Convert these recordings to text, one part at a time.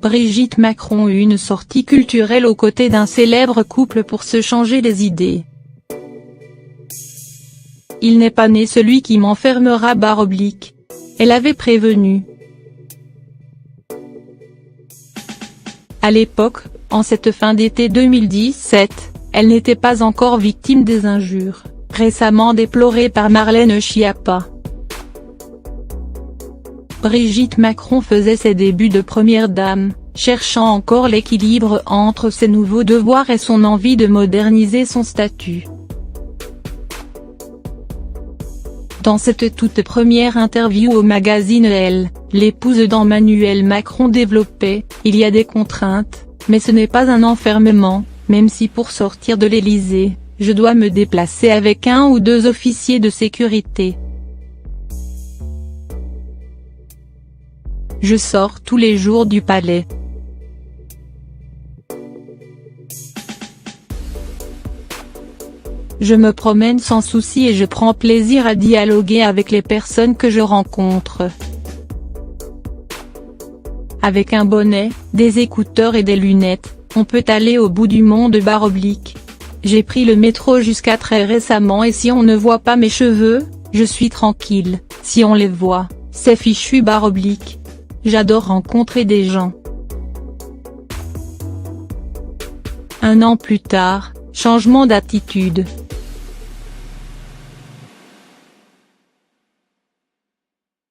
Brigitte Macron eut une sortie culturelle aux côtés d'un célèbre couple pour se changer les idées. Il n'est pas né celui qui m'enfermera ; elle avait prévenu. À l'époque, en cette fin d'été 2017, elle n'était pas encore victime des injures, récemment déplorées par Marlène Schiappa. Brigitte Macron faisait ses débuts de première dame, cherchant encore l'équilibre entre ses nouveaux devoirs et son envie de moderniser son statut. Dans cette toute première interview au magazine Elle, l'épouse d'Emmanuel Macron développait « Il y a des contraintes, mais ce n'est pas un enfermement, même si pour sortir de l'Élysée, je dois me déplacer avec 1 ou 2 officiers de sécurité. Je sors tous les jours du palais. Je me promène sans souci et je prends plaisir à dialoguer avec les personnes que je rencontre. Avec un bonnet, des écouteurs et des lunettes, on peut aller au bout du monde ; j'ai pris le métro jusqu'à très récemment et si on ne voit pas mes cheveux, je suis tranquille, si on les voit, c'est fichu ; j'adore rencontrer des gens. Un an plus tard, changement d'attitude.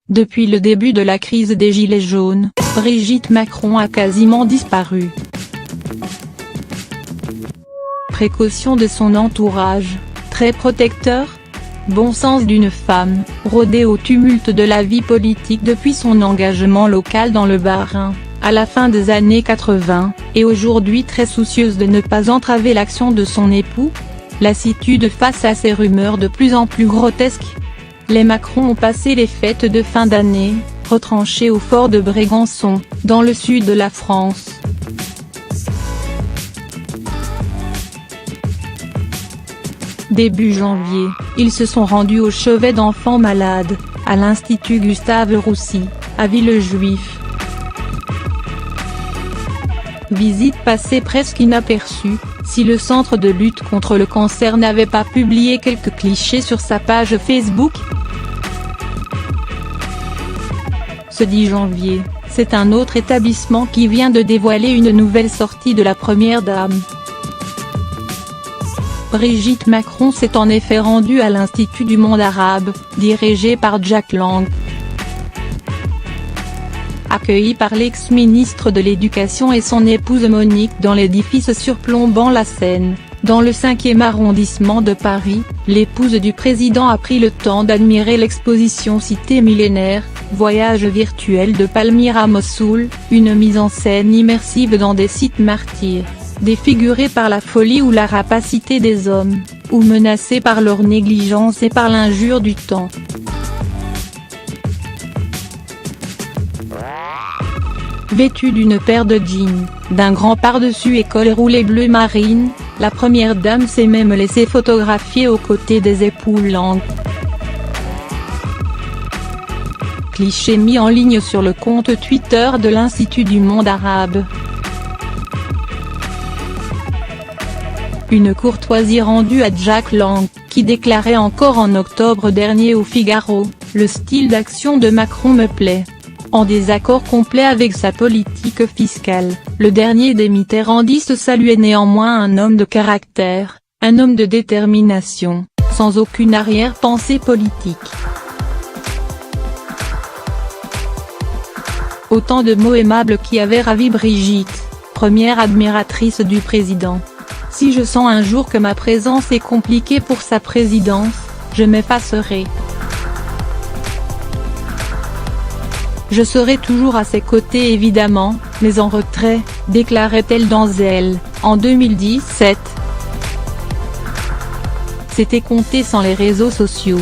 Depuis le début de la crise des Gilets jaunes, Brigitte Macron a quasiment disparu. Précaution de son entourage, très protecteur. Bon sens d'une femme, rodée au tumulte de la vie politique depuis son engagement local dans le Bas-Rhin, à la fin des années 80, et aujourd'hui très soucieuse de ne pas entraver l'action de son époux. Lassitude face à ces rumeurs de plus en plus grotesques. Les Macron ont passé les fêtes de fin d'année, retranchés au fort de Brégançon, dans le sud de la France. Début janvier, ils se sont rendus au chevet d'enfants malades, à l'Institut Gustave-Roussy, à Villejuif. Visite passée presque inaperçue, si le Centre de lutte contre le cancer n'avait pas publié quelques clichés sur sa page Facebook. Ce 10 janvier, c'est un autre établissement qui vient de dévoiler une nouvelle sortie de la première dame. Brigitte Macron s'est en effet rendue à l'Institut du monde arabe, dirigé par Jack Lang. Accueillie par l'ex-ministre de l'Éducation et son épouse Monique dans l'édifice surplombant la Seine, dans le 5e arrondissement de Paris, l'épouse du président a pris le temps d'admirer l'exposition Cité millénaire, voyage virtuel de Palmyre à Mossoul, une mise en scène immersive dans des sites martyrs, défigurés par la folie ou la rapacité des hommes, ou menacés par leur négligence et par l'injure du temps. Vêtue d'une paire de jeans, d'un grand par-dessus et col roulé bleu marine, la première dame s'est même laissée photographier aux côtés des époux Lang. Cliché mis en ligne sur le compte Twitter de l'Institut du monde arabe. Une courtoisie rendue à Jack Lang, qui déclarait encore en octobre dernier au Figaro, « Le style d'action de Macron me plaît. En désaccord complet avec sa politique fiscale, le dernier des mitterrandistes saluait néanmoins un homme de caractère, un homme de détermination, sans aucune arrière-pensée politique. » Autant de mots aimables qui avaient ravi Brigitte, première admiratrice du président. Si je sens un jour que ma présence est compliquée pour sa présidence, je m'effacerai. Je serai toujours à ses côtés évidemment, mais en retrait, déclarait-elle dans Elle, en 2017. C'était compté sans les réseaux sociaux.